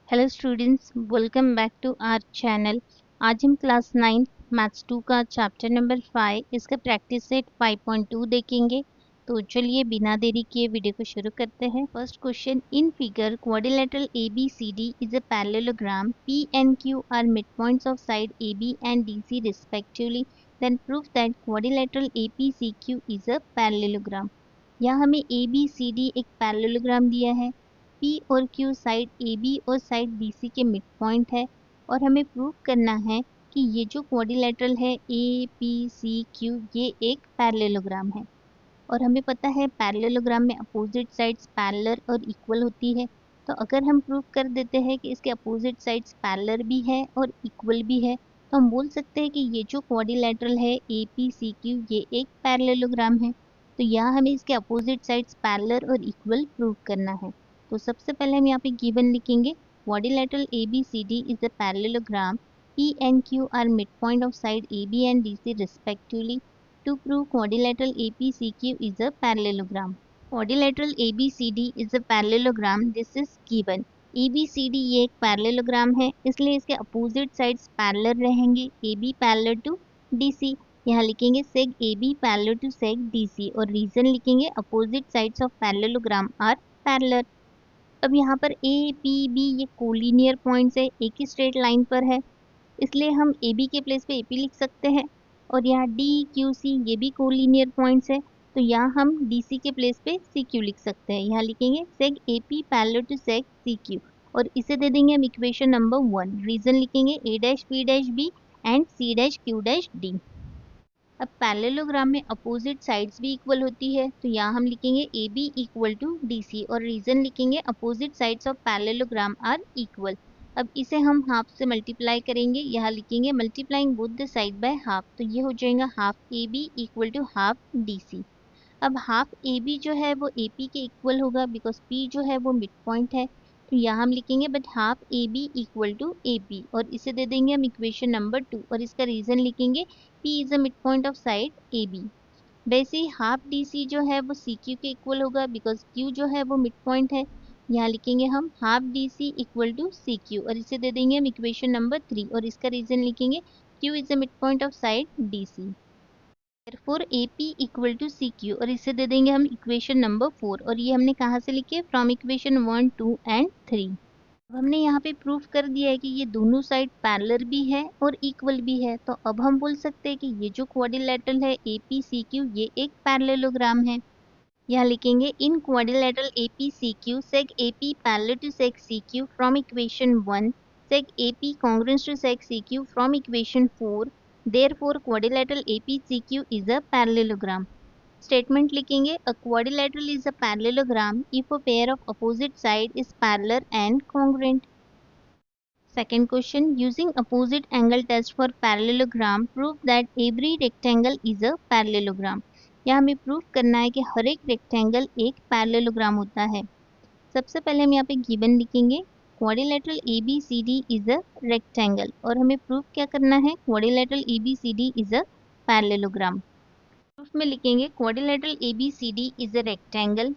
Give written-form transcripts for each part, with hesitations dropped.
Hello students, welcome back to our channel. आज हम class 9 maths 2 का चैप्टर नंबर 5 इसका प्रैक्टिस सेट 5.2 देखेंगे। तो चलिए बिना देरी किए वीडियो को शुरू करते हैं। First question, in figure quadrilateral ABCD is a parallelogram, P and Q are mid points of side AB and DC respectively, then prove that quadrilateral APCQ is a parallelogram. यहाँ हमें ABCD एक parallelogram दिया है। P और Q side AB और side BC के mid point है और हमें प्रूव करना है कि ये जो क्वाड्रिलेटरल है APCQ ये एक पैरेललोग्राम है। और हमें पता है पैरेललोग्राम में अपोजिट साइड्स पैरेलल और इक्वल होती है। तो अगर हम प्रूव कर देते हैं कि इसके अपोजिट साइड्स पैरेलल भी है और इक्वल भी है, तो हम बोल सकते हैं कि ये जो क्वाड्रिलेटरल है APCQ ये एक पैरेललोग्राम है। तो यहाँ हमें इसके अपोजिट साइड्स पैरेलल और इक्वल प्रूव करना है। तो सबसे पहले हम यहाँ पे गिवन लिखेंगे, quadrilateral ABCD is a parallelogram, P and Q are midpoint of side AB and DC respectively. To prove quadrilateral APCQ is a parallelogram. Quadrilateral ABCD is a parallelogram. This is given. ABCD ये एक parallelogram है, इसलिए इसके opposite sides parallel रहेंगे। AB parallel to DC, यहाँ लिखेंगे seg AB parallel to seg DC और reason लिखेंगे opposite sides of parallelogram are parallel. अब यहाँ पर A, P, B ये कोलिनियर पॉइंट्स है, एक ही स्ट्रेट लाइन पर है, इसलिए हम AB के प्लेस पे AP लिख सकते हैं। और यहाँ D, Q, C ये भी कोलिनियर पॉइंट्स है, तो यहाँ हम DC के प्लेस पे CQ लिख सकते हैं। यहाँ लिखेंगे seg AP parallel to seg CQ और इसे दे देंगे हम इक्वेशन नंबर 1। रीजन लिखेंगे A dash P dash B and C dash Q dash D। अब पैरेललोग्राम में अपोजिट साइड्स भी इक्वल होती है, तो यहाँ हम लिखेंगे AB इक्वल टू DC और रीजन लिखेंगे opposite sides of parallelogram are equal. अब इसे हम हाफ से मल्टीप्लाई करेंगे, यहाँ लिखेंगे multiplying both the side by half, तो ये हो जाएगा half AB equal to half DC। अब हाफ AB जो है वो AP के इक्वल होगा, बिकॉज P जो है वो मिड पॉइंट है, तो यहाँ हम लिखेंगे but half AB equal to AP और इसे दे देंगे हम इक्वेशन नंबर 2 और इसका रीजन लिखेंगे P is a mid point of side AB। वैसे ही हाफ DC जो है वो CQ के इक्वल होगा, बिकॉज Q जो है वो मिड पॉइंट है, यहाँ लिखेंगे हम half DC equal to CQ और इसे दे देंगे हम इक्वेशन नंबर 3 और इसका रीजन लिखेंगे Q is a mid point of side DC। therefore AP equal to CQ और इसे दे देंगे हम इक्वेशन नंबर 4 और ये हमने कहाँ से लिखे, फ्रॉम इक्वेशन 1, 2 एंड 3। अब हमने यहाँ पे प्रूफ कर दिया है कि ये दोनों साइड पैरेलल भी है और इक्वल भी है, तो अब हम बोल सकते हैं कि ये जो क्वाड्रिलेटरल है APCQ ये एक पैरेललोग्राम है। यहाँ लिखेंगे in quadrilateral APCQ sec AP parallel to sec CQ from equation 1, sec AP congruent to sec CQ from equation 4, therefore quadrilateral APCQ is a parallelogram. Statement लिखेंगे a quadrilateral is a parallelogram if a pair of opposite side is parallel and congruent. Second question, using opposite angle test for parallelogram, prove that every rectangle is a parallelogram. यहाँ हमें proof करना है कि हर एक rectangle एक parallelogram होता है। सबसे पहले हम यहाँ पे गिवन लिखेंगे quadrilateral ABCD is a rectangle और हमें प्रूफ क्या करना है, quadrilateral ABCD is a parallelogram. Proof में लिखेंगे quadrilateral ABCD is a rectangle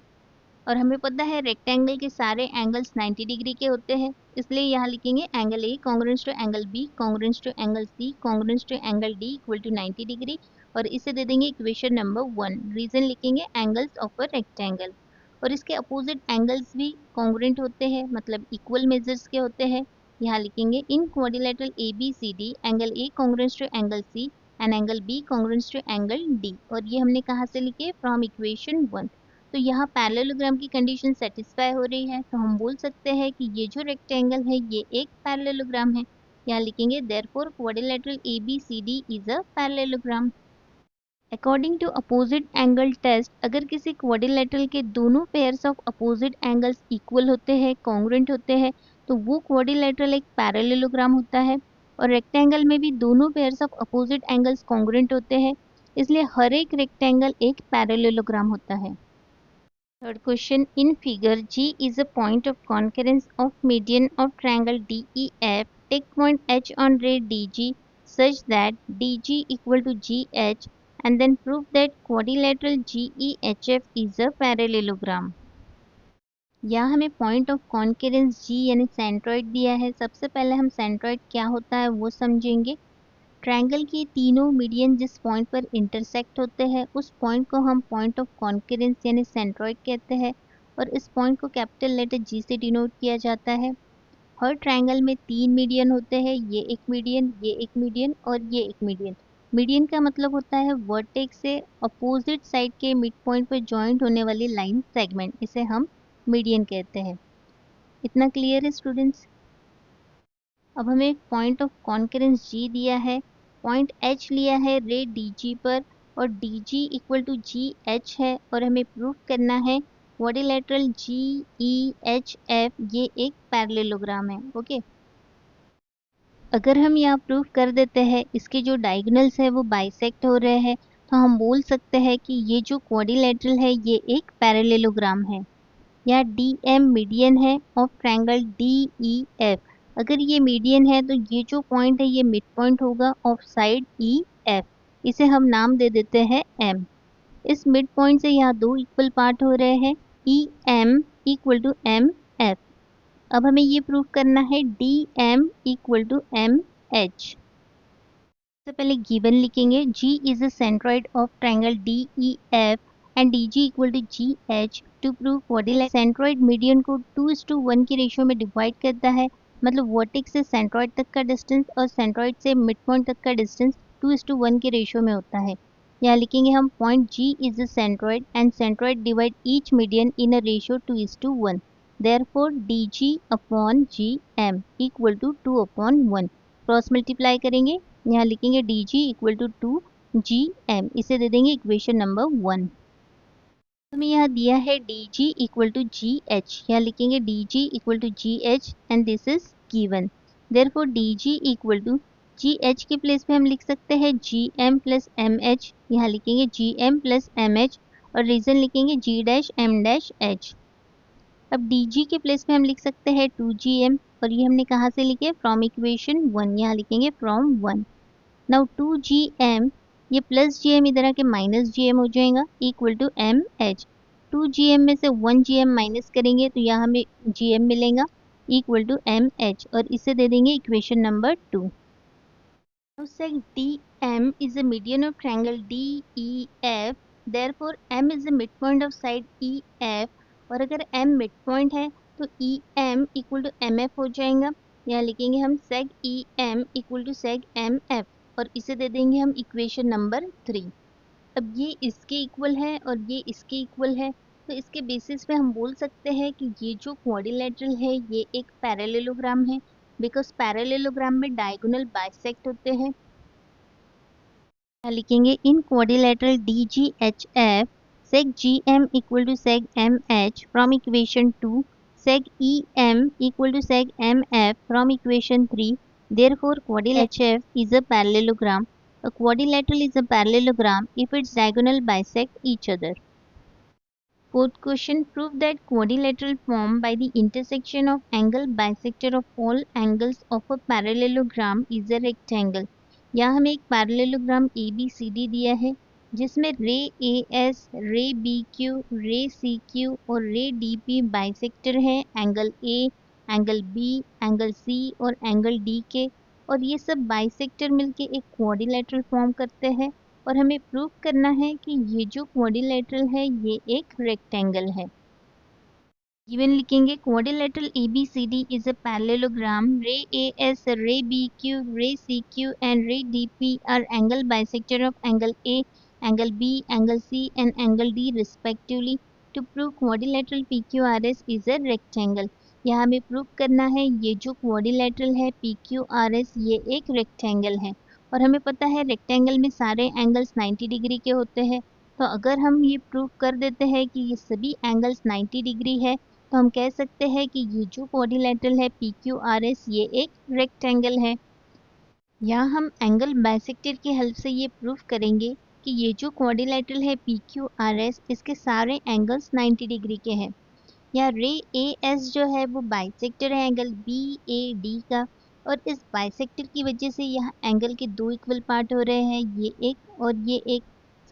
और हमें पता है रेक्टेंगल के सारे एंगल्स 90 डिग्री के होते हैं, इसलिए यहाँ लिखेंगे angle A congruence to angle B congruence to angle C congruence to angle D equal to 90 degree और इसे दे देंगे इक्वेशन नंबर 1। रीजन लिखेंगे एंगल्स ऑफ अ रेक्टेंगल और इसके अपोजिट एंगल्स भी कॉन्ग्रुएंट होते हैं, मतलब इक्वल मेजर्स के होते हैं। यहाँ लिखेंगे in quadrilateral ABCD angle A congruence to angle C and angle B congruence to angle D और ये हमने कहाँ से लिखे, फ्रॉम इक्वेशन 1। तो यहाँ पैरेललोग्राम की कंडीशन सेटिस्फाई हो रही है, तो हम बोल सकते हैं कि ये जो रेक्टेंगल है ये एक पैरेललोग्राम है। यहाँ लिखेंगे therefore quadrilateral ABCD is a parallelogram. According to opposite angle test, अगर किसी क्वाड्रिलेटरल के दोनों pairs of opposite angles equal होते हैं, कॉन्ग्रुएंट होते हैं, तो वो क्वाड्रिलेटरल एक पैरेललोग्राम होता है। और रेक्टेंगल में भी दोनों pairs of opposite angles congruent होते हैं, इसलिए हर एक रेक्टेंगल एक पैरेललोग्राम होता है। Third question, in figure G is a point of concurrence of median of triangle DEF. Take point H on ray DG such that DG equal to GH and then prove that quadrilateral GEHF is a parallelogram. यहाँ हमें point of concurrence जी यानी centroid दिया है। सबसे पहले हम centroid क्या होता है वो समझेंगे। ट्रायंगल के तीनों मीडियन जिस पॉइंट पर इंटरसेक्ट होते हैं उस पॉइंट को हम पॉइंट ऑफ कॉन्करेंस यानी सेंट्रॉइड कहते हैं, और इस पॉइंट को कैपिटल लेटर जी से डिनोट किया जाता है। हर ट्रायंगल में तीन मीडियन होते हैं, ये एक मीडियन, ये एक मीडियन और ये एक मीडियन। मीडियन का मतलब होता है वर्टेक्स से अपोजिट साइड के मिड पॉइंट पर जॉइंट होने वाली लाइन सेगमेंट, इसे हम मीडियन कहते हैं। इतना क्लियर है स्टूडेंट्स? अब हमें एक पॉइंट ऑफ कॉन्करेंस जी दिया है, पॉइंट एच लिया है रे डी जी पर, और D G equal to G H है, और हमें प्रूफ करना है quadrilateral G E H F ये एक पैरेललोग्राम है। ओके, अगर हम यहाँ प्रूफ कर देते हैं इसके जो डायगोनल्स है वो बाइसेक्ट हो रहे हैं, तो हम बोल सकते हैं कि ये जो क्वाड्रिलेटरल है ये एक पैरेललोग्राम है। या डी एम मीडियन है of triangle D E F. अगर ये मीडियन है तो ये जो पॉइंट है ये मिड पॉइंट होगा ऑफ साइड ई एफ, इसे हम नाम दे देते हैं एम। इस मिड पॉइंट से यहाँ दो इक्वल पार्ट हो रहे हैं, E M equal to M F. अब हमें ये प्रूव करना है D M equal to M H. सबसे पहले गिवन लिखेंगे, G is a centroid of triangle DEF and DG equal to GH। To prove quadrilateral centroid median को 2:1 की रेशियो में डिवाइड करता है, मतलब वर्टेक्स से सेंट्रॉइड तक का डिस्टेंस और सेंट्रॉइड से मिड पॉइंट तक का डिस्टेंस 2:1 के रेशियो में होता है। यहाँ लिखेंगे हम point G is a centroid and centroid divide each median in a ratio 2:1। Therefore DG upon GM equal to 2/1। Cross multiply करेंगे, यहाँ लिखेंगे D G equal to 2GM, इसे दे देंगे इक्वेशन नंबर 1। हमें यहाँ दिया है D G equal to G H, यहाँ लिखेंगे D G equal to G H and this is given. Therefore D G equal to G H के प्लेस पे हम लिख सकते हैं G M plus M H, यहाँ लिखेंगे G M plus M H, और रीजन लिखेंगे G dash M dash H. अब डी जी के प्लेस पे हम लिख सकते हैं 2GM, और ये हमने कहाँ से लिखे, फ्रॉम इक्वेशन 1, यहाँ लिखेंगे फ्रॉम 1। नाउ 2GM, ये प्लस GM इधर आके माइनस GM हो जाएगा इक्वल टू MH। 2GM में से 1GM माइनस करेंगे तो यहाँ हमें GM मिलेगा इक्वल टू MH, और इसे दे देंगे equation number 2। Now sec DM is a median of triangle DEF, therefore M is the midpoint of side EF, और अगर M midpoint है तो EM इक्वल टू MF हो जाएगा। यहाँ लिखेंगे हम sec EM equal to sec MF, और इसे दे देंगे हम इक्वेशन नंबर 3। अब ये इसके इक्वल है और ये इसके इक्वल है, तो इसके बेसिस पे हम बोल सकते हैं कि ये जो क्वाड्रिलेटरल है ये एक पैरेललोग्राम है, बिकॉज पैरेललोग्राम में डायगोनल बाइसेक्ट होते हैं। लिखेंगे in quadrilateral DGHF sec GM equal to sec MH from equation 2, sec EM equal to sec MF from equation 3। Therefore quadrilateral HF is a parallelogram. A quadrilateral is a parallelogram if its diagonal bisect each other. Fourth question, prove that quadrilateral formed by the intersection of angle bisector of all angles of a parallelogram is a rectangle. यहाँ हमें एक parallelogram ABCD दिया है जिसमें रे AS, रे BQ, रे CQ और रे DP बाइसेक्टर है angle A, angle B, angle C और एंगल D के, और ये सब बाइसेक्टर मिलके एक क्वाड्रिलेटरल फॉर्म करते हैं, और हमें प्रूव करना है कि ये जो क्वाड्रिलेटरल है ये एक रेक्टेंगल है। गिवन लिखेंगे quadrilateral ABCD is a parallelogram. Ray AS, ray BQ, ray CQ and ray DP are angle bisector of angle A, angle B, angle C and angle D respectively. To prove quadrilateral PQRS is a rectangle. यहाँ हमें prove करना है ये जो quadrilateral है PQRS ये एक rectangle है, और हमें पता है रेक्टेंगल में सारे एंगल्स 90 डिग्री के होते हैं। तो अगर हम ये प्रूव कर देते हैं कि ये सभी एंगल्स 90 डिग्री है, तो हम कह सकते हैं कि ये जो क्वाड्रिलेटरल है PQRS ये एक रेक्टेंगल है। यहाँ हम एंगल बाइसेक्टर की हेल्प से ये प्रूफ करेंगे कि ये जो क्वाड्रिलेटरल है PQRS इसके सारे एंगल्स 90 डिग्री के हैं। या रे AS जो है वो बाइसेक्टर है एंगल BAD का, और इस बाइसेक्टर की वजह से यहाँ एंगल के दो इक्वल पार्ट हो रहे हैं, ये एक और ये एक।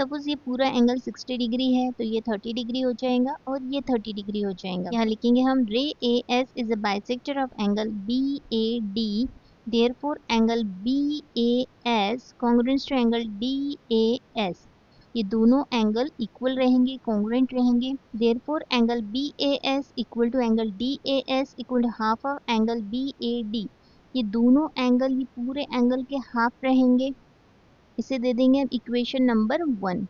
सपोज ये पूरा एंगल 60 डिग्री है तो ये 30 डिग्री हो जाएगा और ये 30 डिग्री हो जाएगा। यहाँ लिखेंगे हम ray A S is a bisector of angle B A D, therefore angle B A S congruent to angle D A S. ये दोनों एंगल इक्वल रहेंगे, कॉन्ग्रुएंट रहेंगे। Therefore angle B A S equal to angle D A S equal to half of angle B A D. ये दोनों angle ये पूरे angle के half रहेंगे। इसे दे देंगे हम इक्वेशन नंबर 1।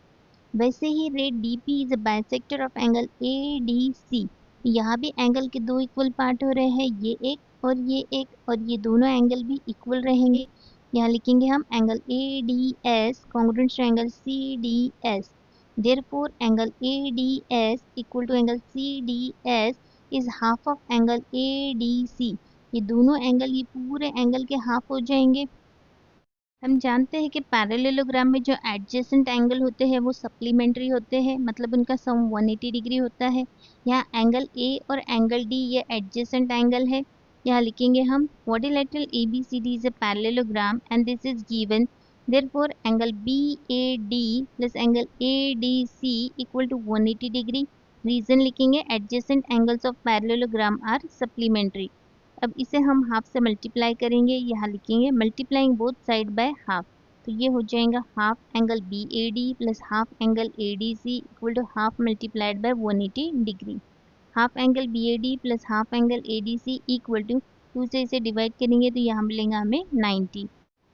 वैसे ही ray D P is a bisector of angle A D C. यहाँ भी एंगल के दो इक्वल पार्ट हो रहे हैं, ये एक और ये एक, और ये दोनों एंगल भी इक्वल रहेंगे। यहाँ लिखेंगे हम angle A D S congruent to angle C D S. Therefore angle A D S equal to angle C D S is half of angle A D C. ये दोनों एंगल ये पूरे angle के half हो जाएंगे। हम जानते हैं कि पैरेललोग्राम में जो एडजेसेंट एंगल होते हैं वो सप्लीमेंट्री होते हैं, मतलब उनका सम 180 डिग्री होता है। यहाँ एंगल ए और एंगल डी ये एडजेसेंट एंगल है। यहाँ लिखेंगे हम quadrilateral ABCD is a parallelogram and this is given, therefore angle BAD plus angle ADC equal to 180 degree. Reason लिखेंगे adjacent angles of parallelogram are supplementary. अब इसे हम हाफ से मल्टीप्लाई करेंगे। यहाँ लिखेंगे multiplying both side by half, तो ये हो जाएगा half angle B A D plus half angle A D C equal to half multiplied by 180 degree. Half angle B A D plus half angle A D C equal to 2 से इसे divide करेंगे तो यहाँ मिलेगा हमें 90।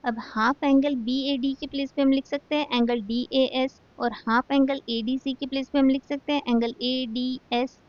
अब half angle B A D के place पे हम लिख सकते हैं एंगल डी ए एस, और half angle A D C के प्लेस पे हम लिख सकते हैं angle A D S.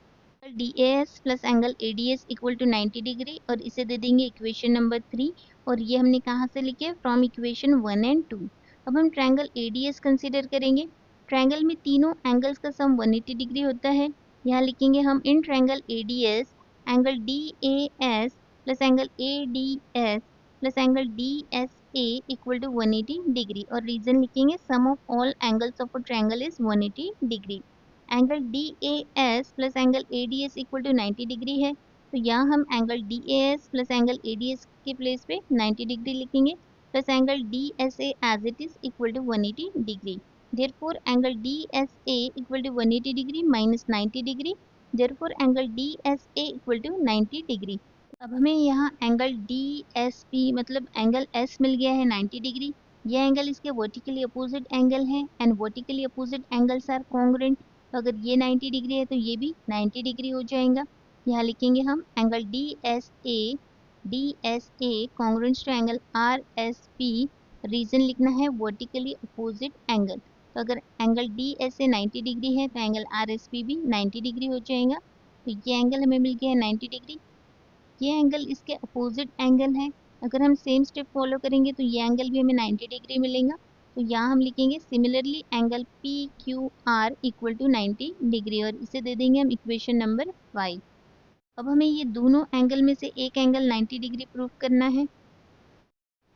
D A S plus angle A D S equal to 90 degree, और इसे दे देंगे इक्वेशन नंबर 3। और ये हमने कहाँ से लिखे? From equation 1 and 2। अब हम triangle A D S consider करेंगे। ट्रायंगल में तीनों एंगल्स का सम 180 डिग्री होता है। यहाँ लिखेंगे हम in triangle A D S angle D A S plus angle A D S plus angle D S A equal to 180 degree, और रीजन लिखेंगे sum of all angles of a triangle is 180 degree. Angle D A S plus angle A D S equal to 90 degree है, तो यहाँ हम angle D A S plus angle A D S के place पे 90 degree लिखेंगे, plus angle D S A as it is equal to 180 degree. Therefore angle D S A equal to 180 degree minus 90 degree, therefore angle D S A equal to 90 degree. अब हमें यहाँ angle D S P मतलब angle S मिल गया है 90 degree. यह angle इसके vertically opposite angle है and vertically opposite angles are congruent. तो अगर ये 90 डिग्री है तो ये भी 90 डिग्री हो जाएगा। यहाँ लिखेंगे हम angle D S A congruent to angle R S P. Reason लिखना है वर्टिकली अपोजिट एंगल। तो अगर angle D S A 90 degree है तो एंगल आर एस पी भी 90 डिग्री हो जाएगा। तो ये एंगल हमें मिल गया है 90 डिग्री। ये एंगल इसके अपोजिट एंगल है। अगर हम सेम स्टेप फॉलो करेंगे तो ये एंगल भी हमें 90 डिग्री मिलेगा। तो यहाँ हम लिखेंगे similarly angle P Q R equal to 90 degree, और इसे दे देंगे हम इक्वेशन नंबर 5। अब हमें ये दोनों एंगल में से एक एंगल 90 डिग्री प्रूव करना है।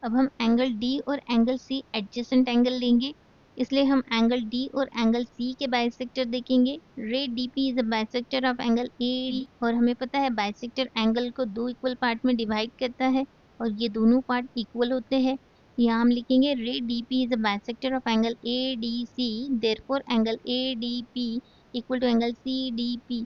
अब हम एंगल डी और एंगल सी एडजेसेंट एंगल लेंगे, इसलिए हम एंगल डी और एंगल सी के बाइसेक्टर देखेंगे। रे D P is a bisector of angle A, और हमें पता है बाइसेक्टर एंगल को दो इक्वल पार्ट में डिवाइड करता है और ये दोनों पार्ट इक्वल होते हैं। यहाँ हम लिखेंगे ray D P is a bisector of angle A D C, therefore angle A D P equal to angle C D P,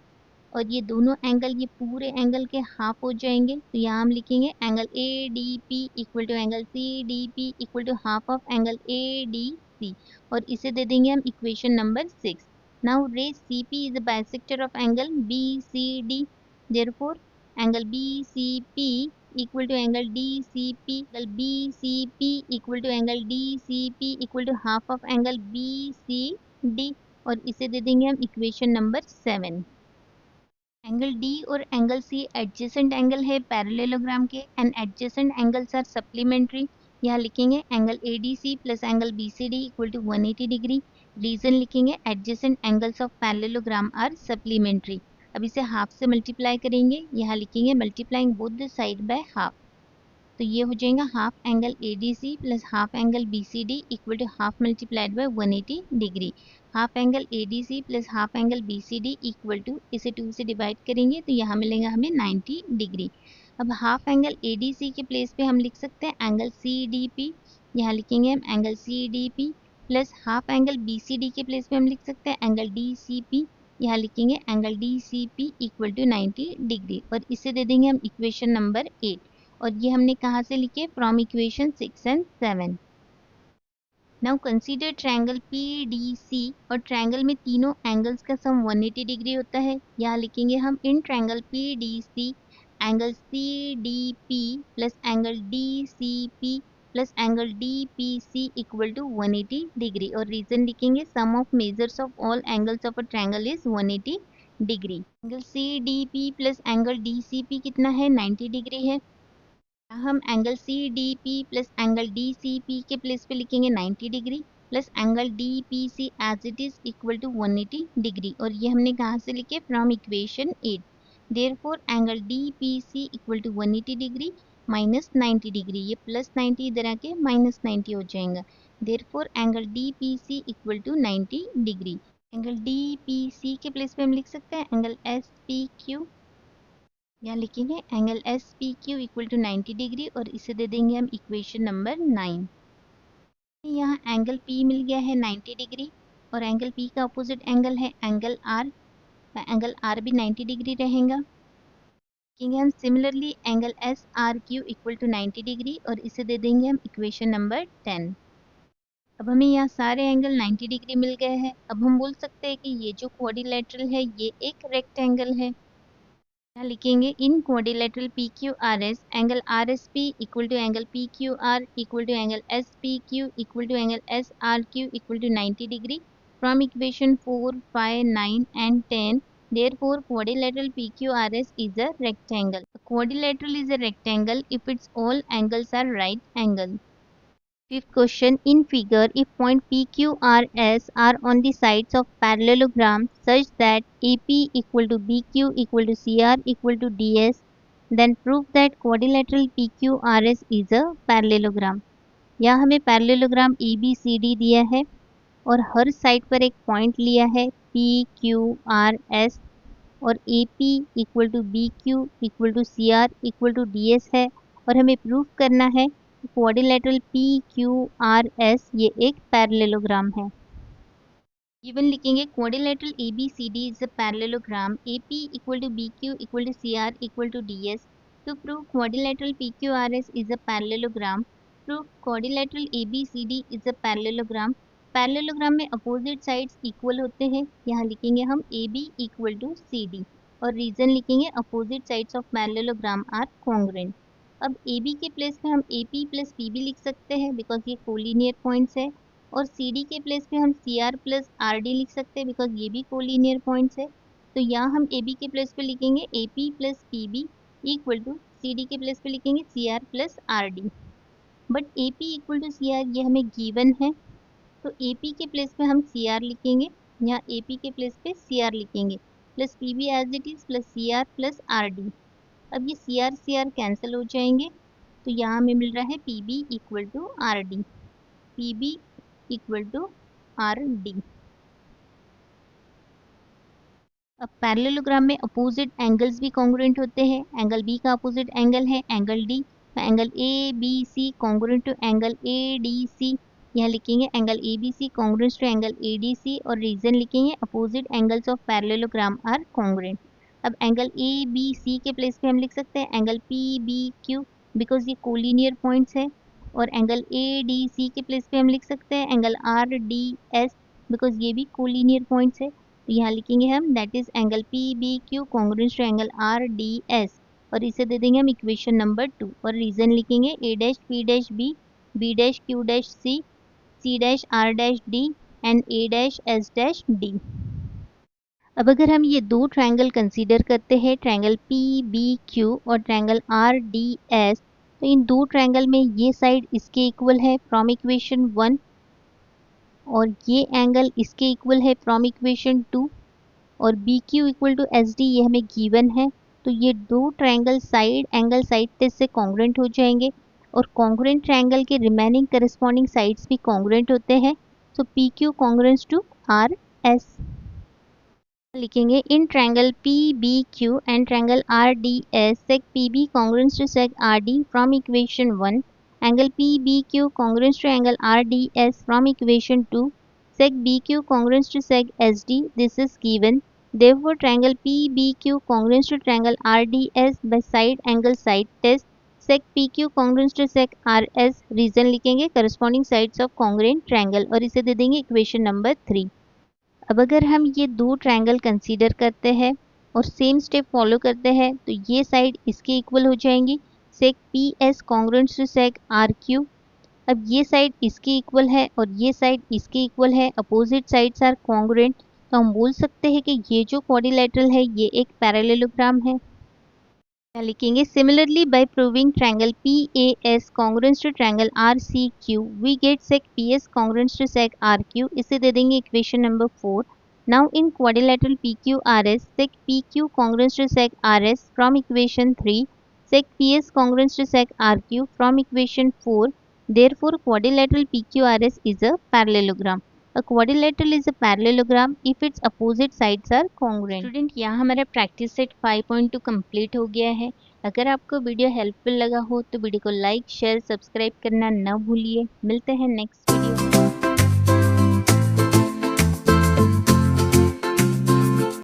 और ये दोनों एंगल ये पूरे एंगल के हाफ हो जाएंगे। तो यहाँ हम लिखेंगे angle A D P equal to angle C D P equal to half of angle A D C, और इसे दे देंगे हम equation number 6। Now ray C P is a bisector of angle B C D, therefore angle B C P equal to angle D C P, angle B C P equal to angle D C P equal to half of angle B C D, और इसे दे देंगे हम equation number 7। Angle D और angle C adjacent angle है parallelogram के, and adjacent angles are supplementary. यहाँ लिखेंगे angle A D C plus angle B C D equal to 180 degree. Reason लिखेंगे adjacent angles of parallelogram are supplementary. अब इसे half से multiply करेंगे। यहाँ लिखेंगे multiplying both the side by half, तो ये हो जाएगा half angle A D C plus half angle B C D equal to half multiplied by 180 degree. Half angle A D C plus half angle B C D equal to, इसे 2 से divide करेंगे तो यहाँ मिलेगा हमें 90 degree. अब half angle A D C के place पे हम लिख सकते हैं एंगल सी डी पी। यहाँ लिखेंगे हम angle C D P plus half angle B C D के प्लेस पे हम लिख सकते हैं एंगल डी सी पी, यहाँ लिखेंगे angle D C P equal to 90 degree और इसे दे देंगे हम इक्वेशन नंबर 8। और ये हमने कहाँ से लिखे, from equation 6 and 7। Now consider triangle PDC और ट्रायंगल में तीनों एंगल्स का सम 180 डिग्री होता है। यहाँ लिखेंगे हम in triangle PDC angle CDP plus angle DCP plus angle DPC equal to 180 degree और रीजन लिखेंगे sum of measures of all angles of a triangle is 180 degree. Angle CDP plus angle DCP कितना है, 90 degree है। हम angle C D P plus angle D C P के place पे लिखेंगे 90 degree plus angle D P C as it is equal to 180 degree और ये हमने कहाँ से लिखे, from equation 8। Therefore angle D P C equal to 180 degree minus 90 degree, ये प्लस 90 इधर आके माइनस 90 हो जाएगा। Therefore angle D P C equal to 90 degree. Angle D P C के प्लेस पे हम लिख सकते हैं एंगल एस पी क्यू, यहाँ लिखेंगे angle S P Q equal to 90 degree और इसे दे देंगे हम इक्वेशन नंबर 9। यहाँ एंगल पी मिल गया है 90 डिग्री और एंगल पी का अपोजिट एंगल है एंगल आर, एंगल आर भी 90 डिग्री रहेगा। लिखेंगे हम similarly angle S R Q equal to 90 degree और इसे दे देंगे हम इक्वेशन नंबर 10। अब हमें यहाँ सारे एंगल 90 डिग्री मिल गए हैं। अब हम बोल सकते हैं कि ये जो क्वाड्रिलेटरल है ये एक रेक्टेंगल है। यहाँ लिखेंगे in quadrilateral P Q R S angle R S P equal to angle P Q R equal to angle S P Q equal to angle S R Q equal to 90 degree from equation 4, 5, 9 and 10। Therefore, quadrilateral PQRS is a rectangle. A quadrilateral is a rectangle if its all angles are right angle. Fifth question, in figure, if point PQRS are on the sides of parallelogram such that AP equal to BQ equal to CR equal to DS, then prove that quadrilateral PQRS is a parallelogram. यहाँ हमें parallelogram ABCD दिया है और हर side पर एक point लिया है PQRS और AP equal to BQ equal to CR equal to DS है और हमें प्रूफ करना है क्वाड्रिलेटरल PQRS ये एक पैरेललोग्राम है। गिवन लिखेंगे quadrilateral ABCD is a parallelogram AP equal to BQ equal to CR equal to DS। To prove quadrilateral PQRS is a parallelogram, prove quadrilateral ABCD is a parallelogram. Parallelogram में opposite sides equal होते हैं, यहाँ लिखेंगे हम AB equal to CD और reason लिखेंगे opposite sides of parallelogram are congruent. अब AB के प्लेस पे हम AP प्लस PB लिख सकते हैं बिकॉज ये कोलिनियर पॉइंट्स है और CD के प्लेस पे हम CR प्लस RD लिख सकते हैं बिकॉज ये भी कोलिनियर पॉइंट्स है। तो यहाँ हम AB के प्लेस पे लिखेंगे AP plus PB equal to CD के प्लेस पे लिखेंगे CR plus RD। But AP equal to CR ये हमें गिवन है तो AP के प्लेस पे हम CR लिखेंगे, यहाँ AP के प्लेस पे CR लिखेंगे plus PB as it is plus CR plus RD। अब ये CR कैंसिल हो जाएंगे तो यहाँ हमें मिल रहा है PB equal to RD, PB equal to RD। अब पैरेललोग्राम में अपोजिट एंगल्स भी कॉन्ग्रुएंट होते हैं। एंगल B का अपोजिट एंगल है angle D, angle ABC congruent to angle ADC। यहाँ लिखेंगे angle ABC congruent to angle ADC और रीजन लिखेंगे opposite angles of parallelogram are congruent. अब एंगल ABC के प्लेस पे हम लिख सकते हैं एंगल PBQ बिकॉज ये कोलिनियर पॉइंट्स है और एंगल ADC के प्लेस पे हम लिख सकते हैं एंगल RDS बिकॉज ये भी कोलिनियर पॉइंट्स है। तो यहाँ लिखेंगे हम that is angle PBQ congruent to angle RDS और इसे दे देंगे हम इक्वेशन नंबर 2 और रीजन लिखेंगे A dash P dash B, B dash Q dash C, C dash R dash D and A dash S dash D। अब अगर हम ये दो ट्रायंगल कंसीडर करते हैं ट्रायंगल PBQ और ट्रायंगल RDS, तो इन दो ट्रायंगल में ये साइड इसके इक्वल है फ्रॉम इक्वेशन 1 और ये एंगल इसके इक्वल है फ्रॉम इक्वेशन 2 और BQ इक्वल टू SD ये हमें गिवन है। तो ये दो ट्रायंगल साइड एंगल साइड से कॉन्ग्रुएंट हो जाएंगे और कॉन्ग्रुएंट ट्रायंगल के रिमेनिंग करस्पॉन्डिंग साइड्स भी कॉन्ग्रुएंट होते हैं। So PQ congruent to RS। लिखेंगे in triangle PBQ and triangle RDS seg PB congruent to sec RD from equation 1 angle PBQ congruent to angle RDS from equation 2. Sec BQ congruent to sec SD. This is given. Therefore, triangle PBQ congruent to triangle RDS by side angle side test. Sec PQ congruent to sec RS. Reason लिखेंगे corresponding sides of congruent triangle और इसे दे देंगे equation number 3. अब अगर हम ये दो ट्रायंगल कंसीडर करते हैं और सेम स्टेप फॉलो करते हैं तो ये साइड इसके इक्वल हो जाएंगी. Seg P S congruent to seg R Q. अब ये साइड इसके इक्वल है और ये साइड इसके इक्वल है. Opposite sides are congruent. तो हम बोल सकते हैं कि ये जो क्वाड्रिलेटरल है ये एक पैरेललोग्राम है. क्या लिखेंगे? Similarly by proving triangle P A S congruent to triangle R C Q we get seg P S congruent to seg R Q. इसे दे देंगे equation number 4. Now in quadrilateral P Q R S seg P Q congruent to seg R S from equation 3. Seg P S congruent to seg R Q from equation 4. Therefore, quadrilateral PQRS is a parallelogram. A quadrilateral is a parallelogram if its opposite sides are congruent. Student, यहाँ हमारा practice set 5.2 complete हो गया है. अगर आपको video helpful लगा हो तो वीडियो को लाइक शेयर सब्सक्राइब करना न भूलिए. मिलते हैं नेक्स्ट वीडियो में.